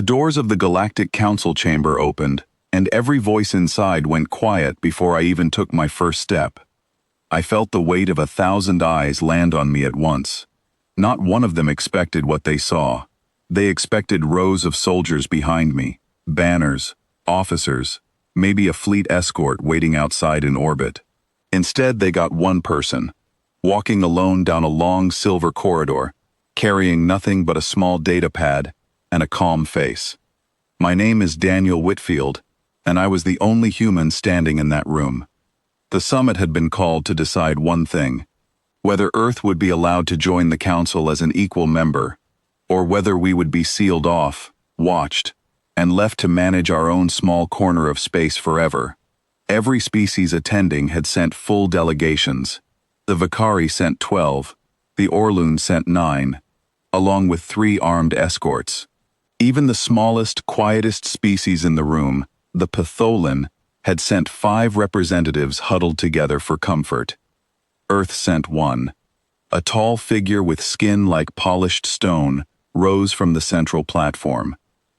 The doors of the Galactic Council chamber opened, and every voice inside went quiet before I even took my first step. I felt the weight of 1,000 eyes land on me at once. Not one of them expected what they saw. They expected rows of soldiers behind me, banners, officers, maybe a fleet escort waiting outside in orbit. Instead, they got one person, walking alone down a long silver corridor, carrying nothing but a small data pad and a calm face. My name is Daniel Whitfield, and I was the only human standing in that room. The summit had been called to decide one thing: whether Earth would be allowed to join the Council as an equal member, or whether we would be sealed off, watched, and left to manage our own small corner of space forever. Every species attending had sent full delegations. The Vakari sent 12, the Orlun sent 9, along with 3 armed escorts. Even the smallest, quietest species in the room, the Patholin, had sent 5 representatives huddled together for comfort. Earth sent 1. A tall figure with skin like polished stone rose from the central platform.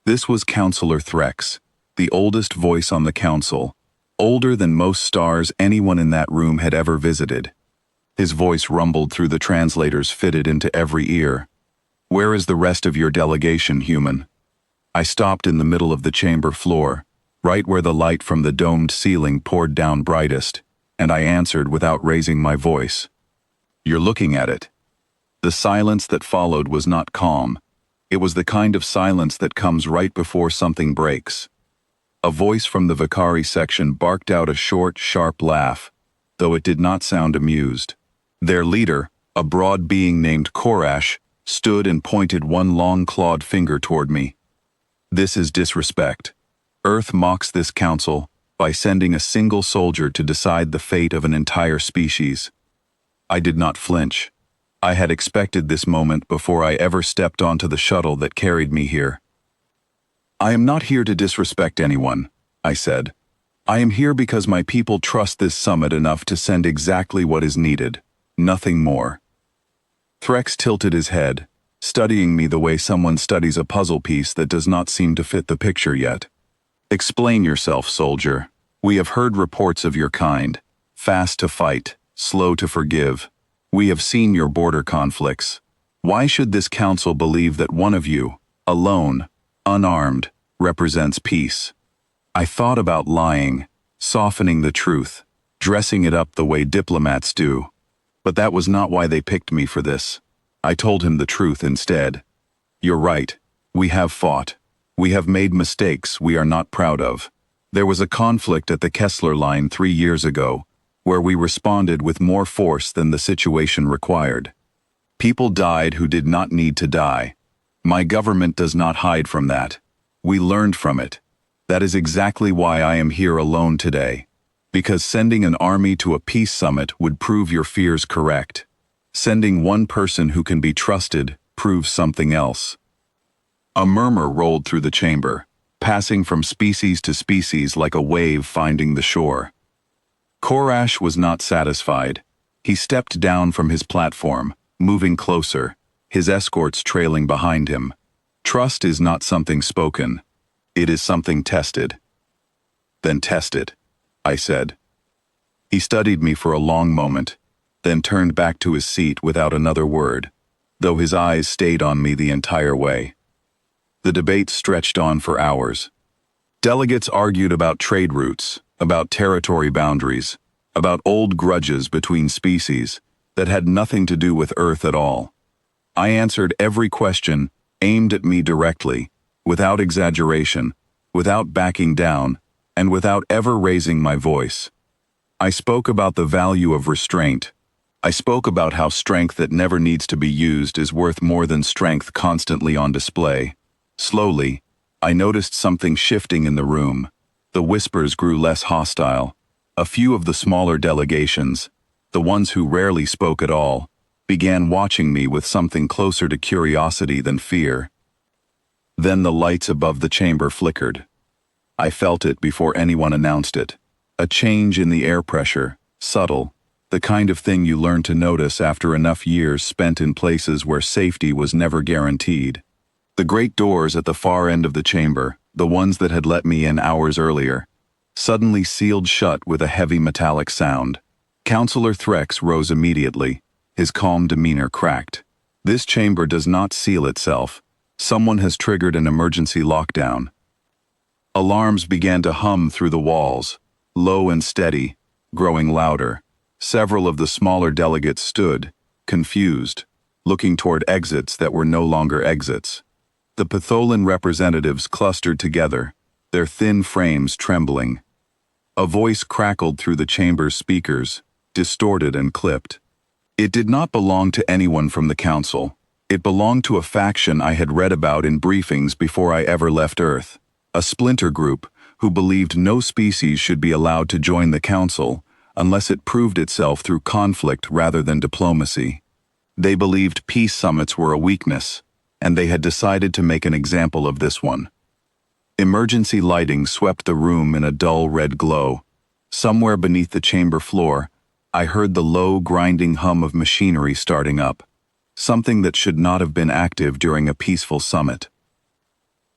This was Counselor Threx, the oldest voice on the Council, older than most stars anyone in that room had ever visited. His voice rumbled through the translators fitted into every ear. "Where is the rest of your delegation, human?" I stopped in the middle of the chamber floor, right where the light from the domed ceiling poured down brightest, and I answered without raising my voice. "You're looking at it." The silence that followed was not calm. It was the kind of silence that comes right before something breaks. A voice from the Vakari section barked out a short, sharp laugh, though it did not sound amused. Their leader, a broad being named Korash, stood and pointed one long clawed finger toward me. "This is disrespect. Earth mocks this council by sending a single soldier to decide the fate of an entire species." I did not flinch. I had expected this moment before I ever stepped onto the shuttle that carried me here. "I am not here to disrespect anyone," I said. "I am here because my people trust this summit enough to send exactly what is needed, nothing more." Threx tilted his head, studying me the way someone studies a puzzle piece that does not seem to fit the picture yet. "Explain yourself, soldier. We have heard reports of your kind. Fast to fight, slow to forgive. We have seen your border conflicts. Why should this council believe that one of you, alone, unarmed, represents peace?" I thought about lying, softening the truth, dressing it up the way diplomats do. But that was not why they picked me for this. I told him the truth instead. "You're right. We have fought. We have made mistakes we are not proud of. There was a conflict at the Kessler Line 3 years ago, where we responded with more force than the situation required. People died who did not need to die. My government does not hide from that. We learned from it. That is exactly why I am here alone today. Because sending an army to a peace summit would prove your fears correct. Sending one person who can be trusted proves something else." A murmur rolled through the chamber, passing from species to species like a wave finding the shore. Korash was not satisfied. He stepped down from his platform, moving closer, his escorts trailing behind him. Trust is not something spoken. It is something tested. "Then test it," I said. He studied me for a long moment, then turned back to his seat without another word, though his eyes stayed on me the entire way. The debate stretched on for hours. Delegates argued about trade routes, about territory boundaries, about old grudges between species that had nothing to do with Earth at all. I answered every question aimed at me directly, without exaggeration, without backing down, and without ever raising my voice. I spoke about the value of restraint. I spoke about how strength that never needs to be used is worth more than strength constantly on display. Slowly, I noticed something shifting in the room. The whispers grew less hostile. A few of the smaller delegations, the ones who rarely spoke at all, began watching me with something closer to curiosity than fear. Then the lights above the chamber flickered. I felt it before anyone announced it. A change in the air pressure, subtle, the kind of thing you learn to notice after enough years spent in places where safety was never guaranteed. The great doors at the far end of the chamber, the ones that had let me in hours earlier, suddenly sealed shut with a heavy metallic sound. Counselor Threx rose immediately, his calm demeanor cracked. This chamber does not seal itself. Someone has triggered an emergency lockdown. Alarms began to hum through the walls, low and steady, growing louder. Several of the smaller delegates stood, confused, looking toward exits that were no longer exits. The Patholan representatives clustered together, their thin frames trembling. A voice crackled through the chamber's speakers, distorted and clipped. It did not belong to anyone from the council. It belonged to a faction I had read about in briefings before I ever left Earth. A splinter group who believed no species should be allowed to join the council unless it proved itself through conflict rather than diplomacy. They believed peace summits were a weakness, and they had decided to make an example of this one. Emergency lighting swept the room in a dull red glow. Somewhere beneath the chamber floor, I heard the low, grinding hum of machinery starting up, something that should not have been active during a peaceful summit.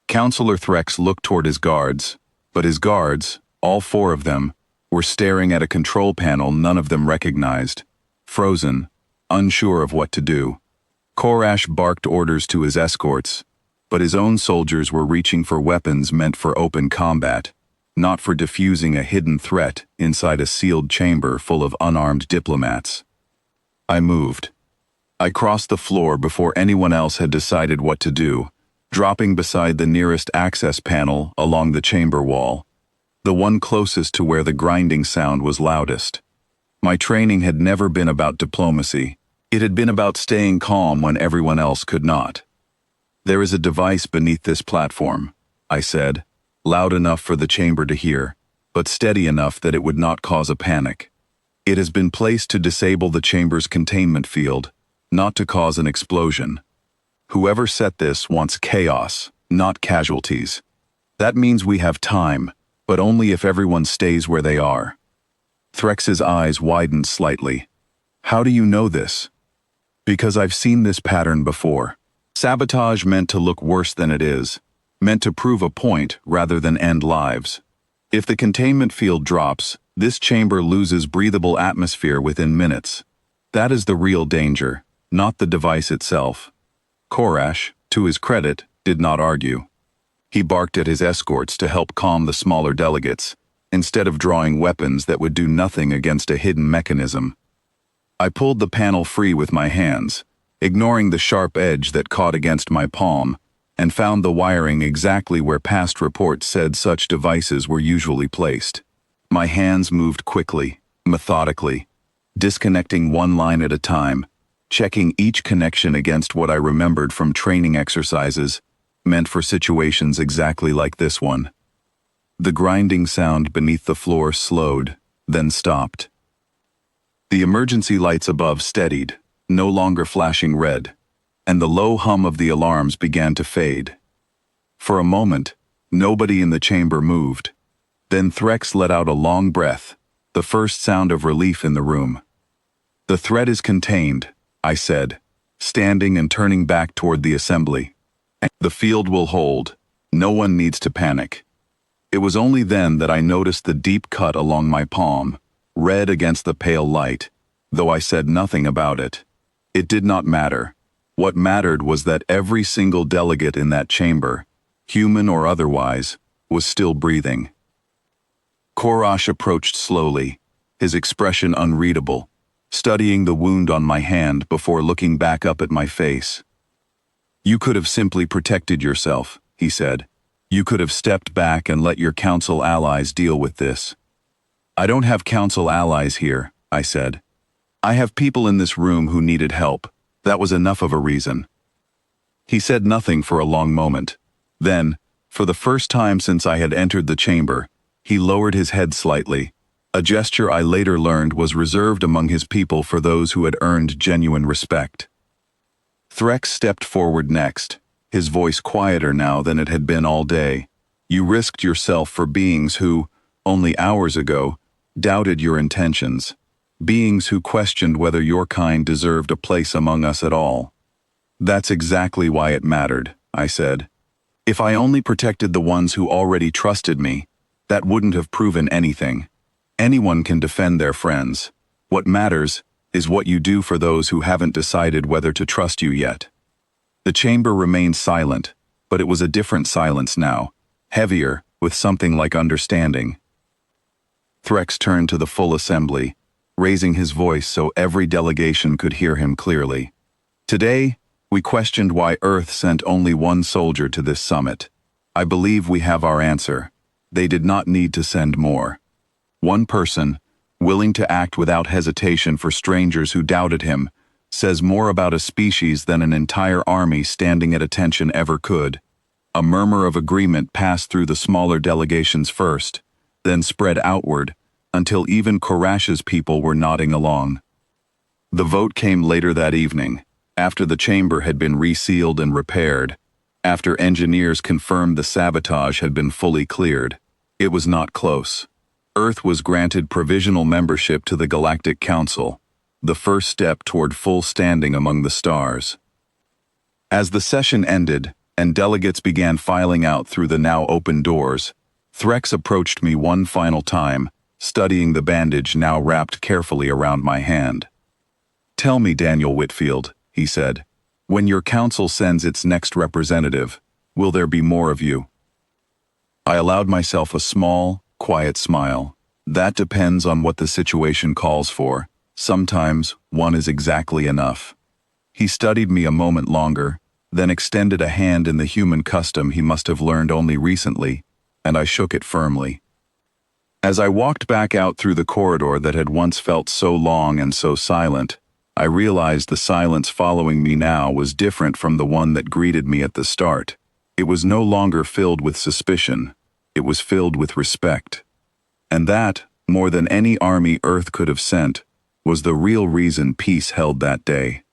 Counselor Threx looked toward his guards, but his guards, all four of them, were staring at a control panel none of them recognized, frozen, unsure of what to do. Korash barked orders to his escorts, but his own soldiers were reaching for weapons meant for open combat, not for defusing a hidden threat inside a sealed chamber full of unarmed diplomats. I moved. I crossed the floor before anyone else had decided what to do, dropping beside the nearest access panel along the chamber wall, the one closest to where the grinding sound was loudest. My training had never been about diplomacy. It had been about staying calm when everyone else could not. "There is a device beneath this platform," I said, loud enough for the chamber to hear, but steady enough that it would not cause a panic. "It has been placed to disable the chamber's containment field, not to cause an explosion. Whoever set this wants chaos, not casualties. That means we have time, but only if everyone stays where they are." Threx's eyes widened slightly. "How do you know this?" "Because I've seen this pattern before. Sabotage meant to look worse than it is, meant to prove a point rather than end lives. If the containment field drops, this chamber loses breathable atmosphere within minutes. That is the real danger, not the device itself." Korash, to his credit, did not argue. He barked at his escorts to help calm the smaller delegates, instead of drawing weapons that would do nothing against a hidden mechanism. I pulled the panel free with my hands, ignoring the sharp edge that caught against my palm, and found the wiring exactly where past reports said such devices were usually placed. My hands moved quickly, methodically, disconnecting one line at a time, checking each connection against what I remembered from training exercises, meant for situations exactly like this one. The grinding sound beneath the floor slowed, then stopped. The emergency lights above steadied, no longer flashing red, and the low hum of the alarms began to fade. For a moment, nobody in the chamber moved. Then Threx let out a long breath, the first sound of relief in the room. "The threat is contained," I said, standing and turning back toward the assembly. "The field will hold. No one needs to panic." It was only then that I noticed the deep cut along my palm, red against the pale light, though I said nothing about it. It did not matter. What mattered was that every single delegate in that chamber, human or otherwise, was still breathing. Korash approached slowly, his expression unreadable, studying the wound on my hand before looking back up at my face. "You could have simply protected yourself," he said. "You could have stepped back and let your council allies deal with this." "I don't have council allies here," I said. "I have people in this room who needed help. That was enough of a reason." He said nothing for a long moment. Then, for the first time since I had entered the chamber, he lowered his head slightly, a gesture I later learned was reserved among his people for those who had earned genuine respect. Threx stepped forward next, his voice quieter now than it had been all day. "You risked yourself for beings who, only hours ago, doubted your intentions. Beings who questioned whether your kind deserved a place among us at all. That's exactly why it mattered. I said. If I only protected the ones who already trusted me, that wouldn't have proven anything. Anyone can defend their friends. What matters is what you do for those who haven't decided whether to trust you yet. The chamber remained silent, but it was a different silence now, heavier, with something like understanding. Threx turned to the full assembly, raising his voice so every delegation could hear him clearly. Today, we questioned why Earth sent only one soldier to this summit. I believe we have our answer. They did not need to send more. One person, willing to act without hesitation for strangers who doubted him, says more about a species than an entire army standing at attention ever could. A murmur of agreement passed through the smaller delegations first, then spread outward, until even Korash's people were nodding along. The vote came later that evening, after the chamber had been resealed and repaired, after engineers confirmed the sabotage had been fully cleared. It was not close. Earth was granted provisional membership to the Galactic Council, the first step toward full standing among the stars. As the session ended, and delegates began filing out through the now open doors, Threx approached me one final time, studying the bandage now wrapped carefully around my hand. "Tell me, Daniel Whitfield," he said, "when your council sends its next representative, will there be more of you?" I allowed myself a small, quiet smile. That depends on what the situation calls for. Sometimes one is exactly enough. He studied me a moment longer, then extended a hand in the human custom he must have learned only recently, and I shook it firmly. As I walked back out through the corridor that had once felt so long and so silent, I realized the silence following me now was different from the one that greeted me at the start. It was no longer filled with suspicion. It was filled with respect. And that, more than any army Earth could have sent, was the real reason peace held that day.